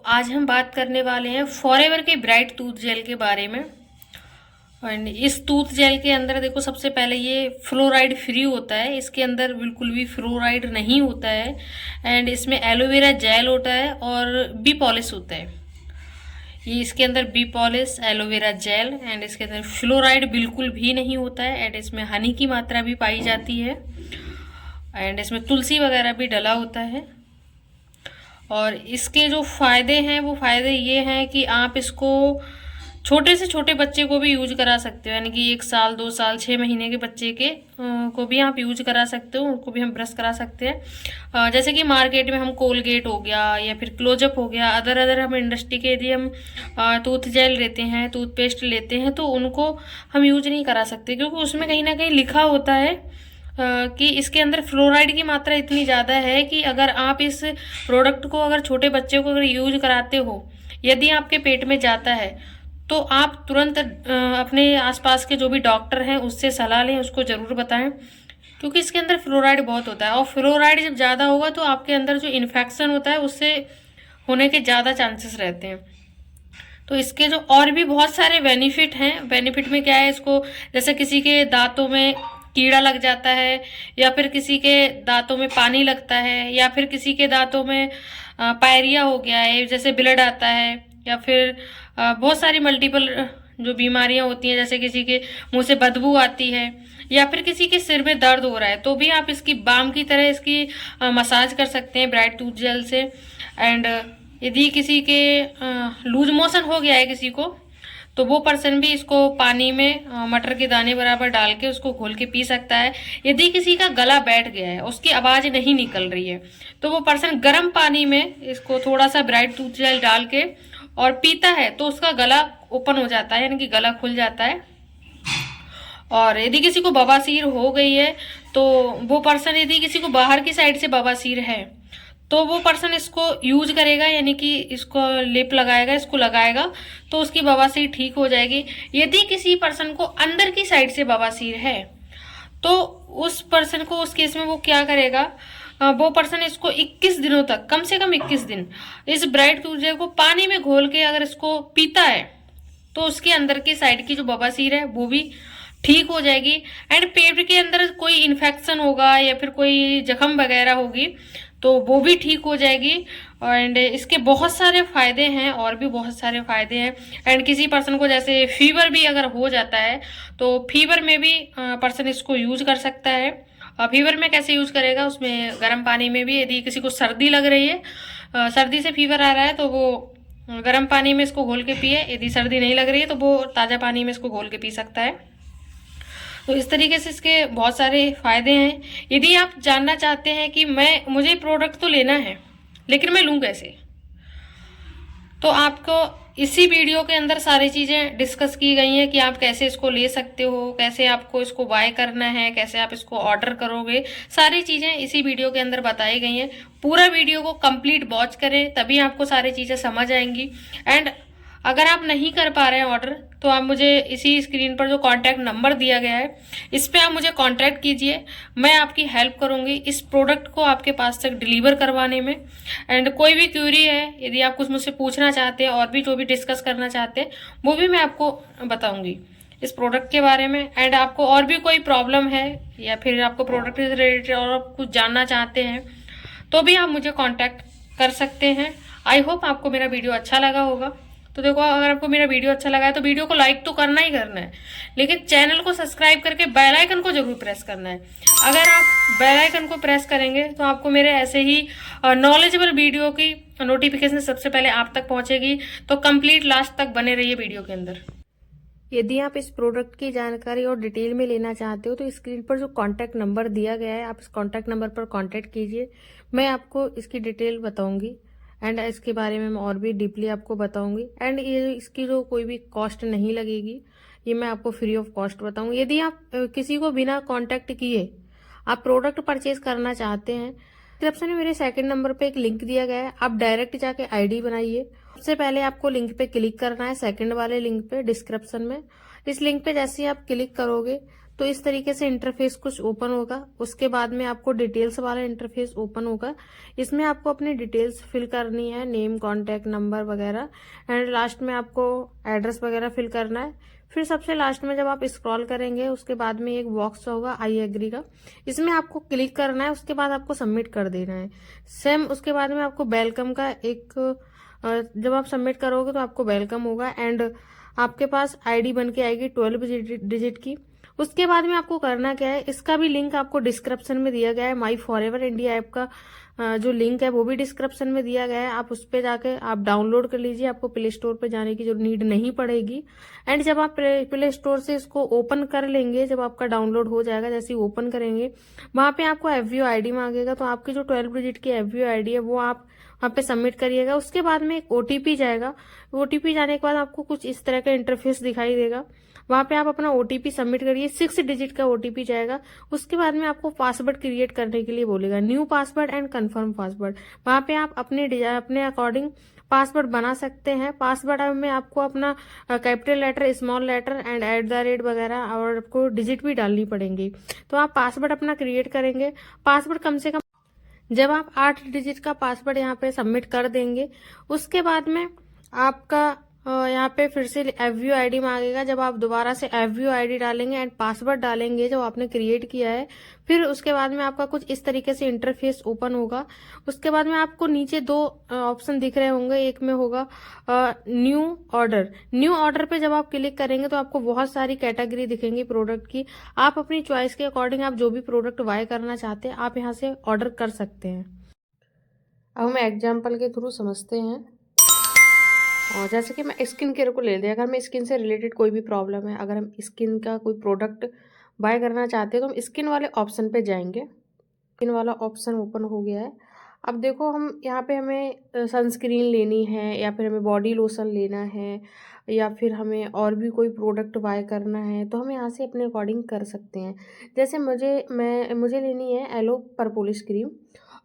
आज हम बात करने वाले हैं फॉरएवर के ब्राइट टूथ जेल के बारे में। एंड इस टूथ जेल के अंदर देखो, सबसे पहले ये फ्लोराइड फ्री होता है, इसके अंदर बिल्कुल भी फ्लोराइड नहीं होता है। एंड इसमें एलोवेरा जेल होता है और बी पॉलिश होता है। ये इसके अंदर bee polish, aloe vera gel and इसके अंदर फ्लोराइड बिल्कुल भी नहीं होता है। एंड इसमें हनी की मात्रा भी पाई जाती है एंड इसमें तुलसी वगैरह भी डला होता है। और इसके जो फ़ायदे हैं वो फ़ायदे ये हैं कि आप इसको छोटे से छोटे बच्चे को भी यूज करा सकते हो, यानी कि 1 साल 2 साल 6 महीने के बच्चे के को भी आप यूज करा सकते हो, उनको भी हम ब्रश करा सकते हैं। जैसे कि मार्केट में हम कोलगेट हो गया या फिर क्लोजअप हो गया, अदर हम इंडस्ट्री के यदि हम टूथ जेल लेते हैं, टूथपेस्ट लेते हैं, तो उनको हम यूज नहीं करा सकते, क्योंकि उसमें कहीं ना कहीं लिखा होता है कि इसके अंदर फ्लोराइड की मात्रा इतनी ज़्यादा है कि अगर आप इस प्रोडक्ट को अगर छोटे बच्चे को अगर यूज कराते हो, यदि आपके पेट में जाता है, तो आप तुरंत अपने आसपास के जो भी डॉक्टर हैं उससे सलाह लें, उसको ज़रूर बताएं, क्योंकि इसके अंदर फ्लोराइड बहुत होता है। और फ्लोराइड जब ज़्यादा होगा तो आपके अंदर जो इन्फेक्शन होता है उससे होने के ज़्यादा चांसेस रहते हैं। तो इसके जो और भी बहुत सारे बेनिफिट हैं। बेनिफिट में क्या है, इसको जैसे किसी के दांतों में कीड़ा लग जाता है, या फिर किसी के दांतों में पानी लगता है, या फिर किसी के दांतों में पायरिया हो गया है, जैसे ब्लड आता है, या फिर बहुत सारी मल्टीपल जो बीमारियां होती हैं, जैसे किसी के मुंह से बदबू आती है, या फिर किसी के सिर में दर्द हो रहा है, तो भी आप इसकी बाम की तरह इसकी मसाज कर सकते हैं ब्राइट टूथ जेल से। एंड यदि किसी के लूज मोशन हो गया है किसी को, तो वो पर्सन भी इसको पानी में मटर के दाने बराबर डाल के उसको घोल के पी सकता है। यदि किसी का गला बैठ गया है, उसकी आवाज़ नहीं निकल रही है, तो वो पर्सन गर्म पानी में इसको थोड़ा सा ब्राइट टूथ जेल डाल के और पीता है, तो उसका गला ओपन हो जाता है, यानी कि गला खुल जाता है। और यदि किसी को बवासीर हो गई है, तो वो पर्सन, यदि किसी को बाहर की साइड से बवासीर है, तो वो पर्सन इसको यूज करेगा, यानी कि इसको लिप लगाएगा, इसको लगाएगा, तो उसकी बवासीर ठीक हो जाएगी। यदि किसी पर्सन को अंदर की साइड से बवासीर है, तो उस पर्सन को, उस केस में वो क्या करेगा, वो पर्सन इसको 21 दिनों तक, कम से कम 21 दिन इस ब्राइट टूथ जेल को पानी में घोल के अगर इसको पीता है, तो उसके अंदर की साइड की जो बवासीर है वो भी ठीक हो जाएगी। एंड पेट के अंदर कोई इन्फेक्शन होगा या फिर कोई जख्म वगैरह होगी, तो वो भी ठीक हो जाएगी। एंड इसके बहुत सारे फायदे हैं, और भी बहुत सारे फायदे हैं। एंड किसी पर्सन को जैसे फीवर भी अगर हो जाता है, तो फीवर में भी पर्सन इसको यूज कर सकता है। फीवर में कैसे यूज करेगा, उसमें गर्म पानी में भी, यदि किसी को सर्दी लग रही है, सर्दी से फीवर आ रहा है, तो वो गर्म पानी में इसको घोल के पिए। यदि सर्दी नहीं लग रही है, तो वो ताज़ा पानी में इसको घोल के पी सकता है। तो इस तरीके से इसके बहुत सारे फायदे हैं। यदि आप जानना चाहते हैं कि मुझे प्रोडक्ट तो लेना है, लेकिन मैं लूँ कैसे, तो आपको इसी वीडियो के अंदर सारी चीज़ें डिस्कस की गई हैं कि आप कैसे इसको ले सकते हो, कैसे आपको इसको बाय करना है, कैसे आप इसको ऑर्डर करोगे, सारी चीज़ें इसी वीडियो के अंदर बताई गई हैं। पूरा वीडियो को कंप्लीट वॉच करें, तभी आपको सारी चीज़ें समझ आएंगी। एंड अगर आप नहीं कर पा रहे हैं ऑर्डर, तो आप मुझे इसी स्क्रीन पर जो कॉन्टैक्ट नंबर दिया गया है, इस पर आप मुझे कॉन्टैक्ट कीजिए। मैं आपकी हेल्प करूंगी इस प्रोडक्ट को आपके पास तक डिलीवर करवाने में। एंड कोई भी क्यूरी है, यदि आप कुछ मुझसे पूछना चाहते हैं और भी जो भी डिस्कस करना चाहते हैं, वो भी मैं आपको बताऊंगी इस प्रोडक्ट के बारे में। एंड आपको और भी कोई प्रॉब्लम है, या फिर आपको प्रोडक्ट से रिलेटेड और कुछ जानना चाहते हैं, तो भी आप मुझे कॉन्टैक्ट कर सकते हैं। आई होप आपको मेरा वीडियो अच्छा लगा होगा। तो देखो, अगर आपको मेरा वीडियो अच्छा लगा है तो वीडियो को लाइक तो करना ही करना है, लेकिन चैनल को सब्सक्राइब करके बेल आइकन को जरूर प्रेस करना है। अगर आप बेल आइकन को प्रेस करेंगे, तो आपको मेरे ऐसे ही नॉलेजेबल वीडियो की नोटिफिकेशन सबसे पहले आप तक पहुंचेगी। तो कंप्लीट लास्ट तक बने रहिए वीडियो के अंदर। यदि आप इस प्रोडक्ट की जानकारी और डिटेल में लेना चाहते हो, तो स्क्रीन पर जो कॉन्टैक्ट नंबर दिया गया है, आप इस कॉन्टैक्ट नंबर पर कॉन्टैक्ट कीजिए। मैं आपको इसकी डिटेल बताऊंगी एंड इसके बारे में मैं और भी डीपली आपको बताऊंगी। एंड ये इसकी जो कोई भी कॉस्ट नहीं लगेगी, ये मैं आपको फ्री ऑफ कॉस्ट बताऊंगी। यदि आप किसी को बिना कांटेक्ट किए आप प्रोडक्ट परचेज करना चाहते हैं, डिस्क्रिप्शन में मेरे सेकंड नंबर पे एक लिंक दिया गया है, आप डायरेक्ट जाके आईडी बनाइए। सबसे पहले आपको लिंक पे क्लिक करना है, सेकंड वाले लिंक पे डिस्क्रिप्शन में। इस लिंक पे जैसे ही आप क्लिक करोगे, तो इस तरीके से इंटरफेस कुछ ओपन होगा। उसके बाद में आपको डिटेल्स वाला इंटरफेस ओपन होगा। इसमें आपको अपनी डिटेल्स फिल करनी है, नेम, कॉन्टैक्ट नंबर वगैरह, एंड लास्ट में आपको एड्रेस वगैरह फिल करना है। फिर सबसे लास्ट में जब आप स्क्रॉल करेंगे उसके बाद में एक बॉक्स होगा आई एग्री का, इसमें आपको क्लिक करना है। उसके बाद आपको सबमिट कर देना है। सेम उसके बाद में आपको वेलकम का एक जब आप सबमिट करोगे तो आपको वेलकम होगा एंड आपके पास आईडी बन के आएगी 12 डिजिट की। उसके बाद में आपको करना क्या है, इसका भी लिंक आपको डिस्क्रिप्शन में दिया गया है। माई फॉरएवर इंडिया ऐप का जो लिंक है वो भी डिस्क्रिप्शन में दिया गया है। आप उस पर जाके आप डाउनलोड कर लीजिए, आपको प्ले स्टोर पे जाने की जो नीड नहीं पड़ेगी। एंड जब आप प्ले स्टोर से इसको ओपन कर लेंगे, जब आपका डाउनलोड हो जाएगा, जैसे ही ओपन करेंगे वहां पे आपको एफवीओ आईडी मांगेगा। तो आपकी जो 12 डिजिट की एफवीओ आईडी है वो आप वहां पे सबमिट करिएगा। उसके बाद में एक ओटीपी जाएगा। ओटीपी जाने के बाद आपको कुछ इस तरह का इंटरफेस दिखाई देगा। वहां पे आप अपना ओटीपी सबमिट करिए, 6 डिजिट का ओटीपी जाएगा। उसके बाद में आपको पासवर्ड क्रिएट करने के लिए बोलेगा, new password and confirm password. वहां पे आप अपने अकॉर्डिंग पासवर्ड बना सकते हैं। पासवर्ड में आपको अपना capital letter, small letter and @ वगैरह और आपको डिजिट भी डालनी पड़ेंगी। तो आप पासवर्ड अपना क्रिएट करेंगे। पासवर्ड कम से कम जब आप 8 डिजिट का पासवर्ड यहाँ पे सबमिट कर देंगे उसके बाद में आपका यहाँ पे फिर से एफवीओ आईडी मांगेगा। जब आप दोबारा से एफवीओ आईडी डालेंगे एंड पासवर्ड डालेंगे जो आपने क्रिएट किया है, फिर उसके बाद में आपका कुछ इस तरीके से इंटरफेस ओपन होगा। उसके बाद में आपको नीचे 2 ऑप्शन दिख रहे होंगे। एक में होगा न्यू ऑर्डर। न्यू ऑर्डर पे जब आप क्लिक करेंगे तो आपको बहुत सारी कैटेगरी दिखेंगी प्रोडक्ट की। आप अपनी चॉइस के अकॉर्डिंग आप जो भी प्रोडक्ट बाय करना चाहते हैं आप यहाँ से ऑर्डर कर सकते हैं। अब हम एग्जाम्पल के थ्रू समझते हैं। और जैसे कि मैं स्किन केयर को ले लिया, अगर मैं स्किन से रिलेटेड कोई भी प्रॉब्लम है, अगर हम स्किन का कोई प्रोडक्ट बाय करना चाहते हैं तो हम स्किन वाले ऑप्शन पे जाएंगे। स्किन वाला ऑप्शन ओपन हो गया है। अब देखो हम यहाँ पे हमें सनस्क्रीन लेनी है या फिर हमें बॉडी लोशन लेना है या फिर हमें और भी कोई प्रोडक्ट बाय करना है तो हम यहाँ से अपने अकॉर्डिंग कर सकते हैं। जैसे मुझे लेनी है एलो परपोलिस क्रीम।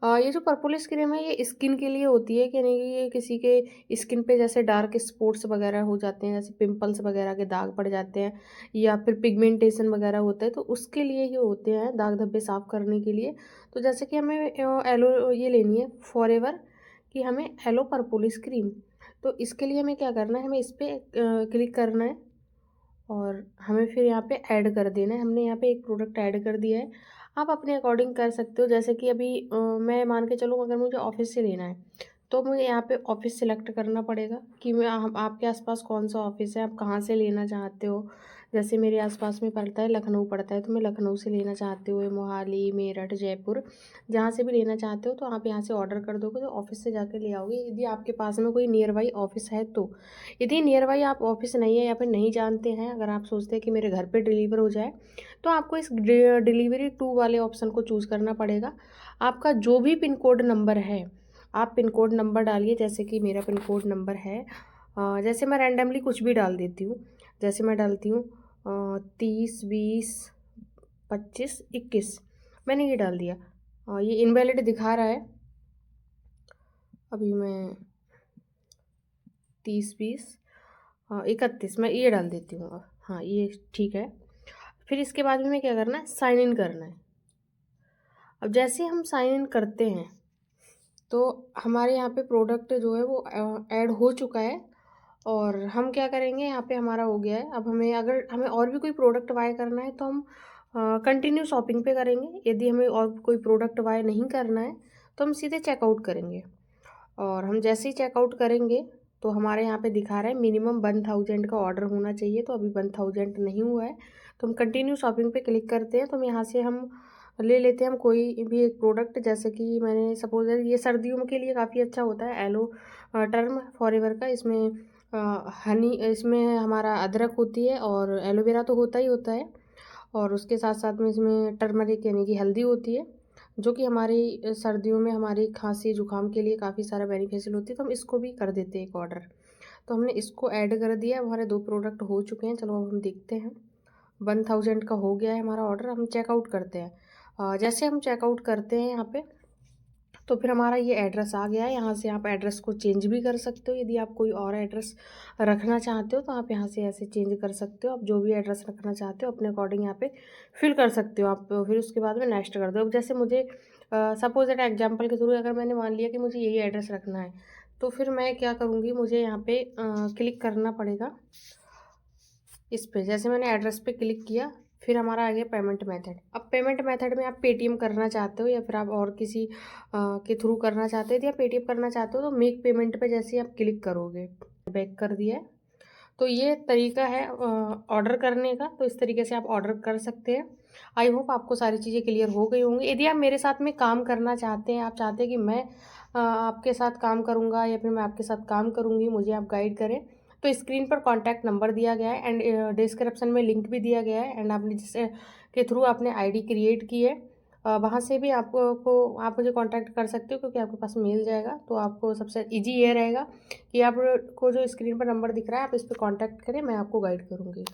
ये जो परपोलिस क्रीम है ये स्किन के लिए होती है कि नहीं, ये किसी के स्किन पे जैसे डार्क स्पॉट्स वगैरह हो जाते हैं, जैसे पिंपल्स वगैरह के दाग पड़ जाते हैं या फिर पिगमेंटेशन वगैरह होता है, तो उसके लिए ये होते हैं, दाग धब्बे साफ करने के लिए। तो जैसे कि हमें एलो ये लेनी है फॉरएवर कि हमें एलो परपोलिस क्रीम, तो इसके लिए हमें क्या करना है, हमें इस पर क्लिक करना है और हमें फिर यहाँ पे ऐड कर देना है। हमने यहाँ पे एक प्रोडक्ट ऐड कर दिया है। आप अपने अकॉर्डिंग कर सकते हो। जैसे कि अभी मैं मान के चलूँ अगर मुझे ऑफिस से लेना है तो मुझे यहाँ पे ऑफिस सिलेक्ट करना पड़ेगा कि आपके आसपास कौन सा ऑफिस है, आप कहाँ से लेना चाहते हो। जैसे मेरे आसपास में पड़ता है लखनऊ पड़ता है, तो मैं लखनऊ से लेना चाहते हो, मोहाली, मेरठ, जयपुर, जहाँ से भी लेना चाहते हो तो आप यहाँ से ऑर्डर कर दोगे तो ऑफिस से जाकर ले आओगे। यदि आपके पास में कोई नियर बाई ऑफिस है तो। यदि नियर बाई आप ऑफिस नहीं है या फिर नहीं जानते हैं, अगर आप सोचते हैं कि मेरे घर पे डिलीवर हो जाए तो आपको इस डिलीवरी टू वाले ऑप्शन को चूज़ करना पड़ेगा। आपका जो भी पिन कोड नंबर है आप पिन कोड नंबर डालिए। जैसे कि मेरा पिन कोड नंबर है जैसे मैं रैंडमली कुछ भी डाल देती हूँ, जैसे मैं डालती हूँ 30 20 25 21, मैंने ये डाल दिया। ये इनवैलिड दिखा रहा है। अभी मैं 30 20 31 मैं ये डाल देती हूँ। हाँ ये ठीक है। फिर इसके बाद में हमें क्या करना है, साइन इन करना है। अब जैसे हम साइन इन करते हैं तो हमारे यहाँ पे प्रोडक्ट जो है वो ऐड हो चुका है और हम क्या करेंगे, यहाँ पे हमारा हो गया है। अब अगर हमें और भी कोई प्रोडक्ट बाय करना है तो हम कंटिन्यू शॉपिंग पे करेंगे। यदि हमें और कोई प्रोडक्ट बाय नहीं करना है तो हम सीधे चेकआउट करेंगे। और हम जैसे ही चेकआउट करेंगे तो हमारे यहाँ पे दिखा रहा है मिनिमम 1000 का ऑर्डर होना चाहिए, तो अभी 1000 नहीं हुआ है। तो हम कंटिन्यू शॉपिंग पे क्लिक करते हैं। तो हम यहाँ से हम ले लेते हैं हम कोई भी एक प्रोडक्ट। जैसे कि मैंने सपोज ये सर्दियों के लिए काफ़ी अच्छा होता है एलो टर्म फॉरएवर का। इसमें हनी, इसमें हमारा अदरक होती है और एलोवेरा तो होता ही होता है, और उसके साथ साथ में इसमें टर्मरिक यानी कि हल्दी होती है, जो कि हमारी सर्दियों में हमारी खांसी जुकाम के लिए काफ़ी सारा बेनिफिशियल होती है। तो हम इसको भी कर देते हैं एक ऑर्डर। तो हमने इसको ऐड कर दिया। अब हमारे 2 प्रोडक्ट हो चुके हैं। चलो अब हम देखते हैं। 1000 का हो गया है हमारा ऑर्डर। हम चेकआउट करते हैं। जैसे हम चेकआउट करते हैं यहाँ पे तो फिर हमारा ये एड्रेस आ गया है। यहाँ से आप एड्रेस को चेंज भी कर सकते हो, यदि आप कोई और एड्रेस रखना चाहते हो तो आप यहाँ से ऐसे चेंज कर सकते हो। आप जो भी एड्रेस रखना चाहते हो अपने अकॉर्डिंग यहाँ पे फिल कर सकते हो आप। फिर उसके बाद में नेक्स्ट कर दो। अब जैसे मुझे सपोज एट एग्जाम्पल के थ्रू अगर मैंने मान लिया कि मुझे यही एड्रेस रखना है, तो फिर मैं क्या करूँगी, मुझे यहाँ पे क्लिक करना पड़ेगा इस पे। जैसे मैंने एड्रेस पे क्लिक किया, फिर हमारा आ गया पेमेंट मेथड। अब पेमेंट मेथड में आप पेटीएम करना चाहते हो या फिर आप और किसी के थ्रू करना चाहते हो, या पेटीएम करना चाहते हो तो मेक पेमेंट पे जैसे आप क्लिक करोगे, बैक कर दिया है। तो ये तरीका है ऑर्डर करने का। तो इस तरीके से आप ऑर्डर कर सकते हैं। आई होप आपको सारी चीज़ें क्लियर हो गई होंगी। यदि आप मेरे साथ में काम करना चाहते हैं, आप चाहते हैं कि मैं आपके साथ काम करूँगा या फिर मैं आपके साथ काम करूँगी, मुझे आप गाइड करें, तो स्क्रीन पर कॉन्टैक्ट नंबर दिया गया है एंड डिस्क्रिप्शन में लिंक भी दिया गया है। एंड आपने जिससे के थ्रू आपने आईडी क्रिएट की है, वहाँ से भी आप मुझे कांटेक्ट कर सकते हो, क्योंकि आपके पास मिल जाएगा। तो आपको सबसे इजी ये रहेगा कि आपको जो स्क्रीन पर नंबर दिख रहा है आप इस पर कांटेक्ट करें, मैं आपको गाइड करूँगी।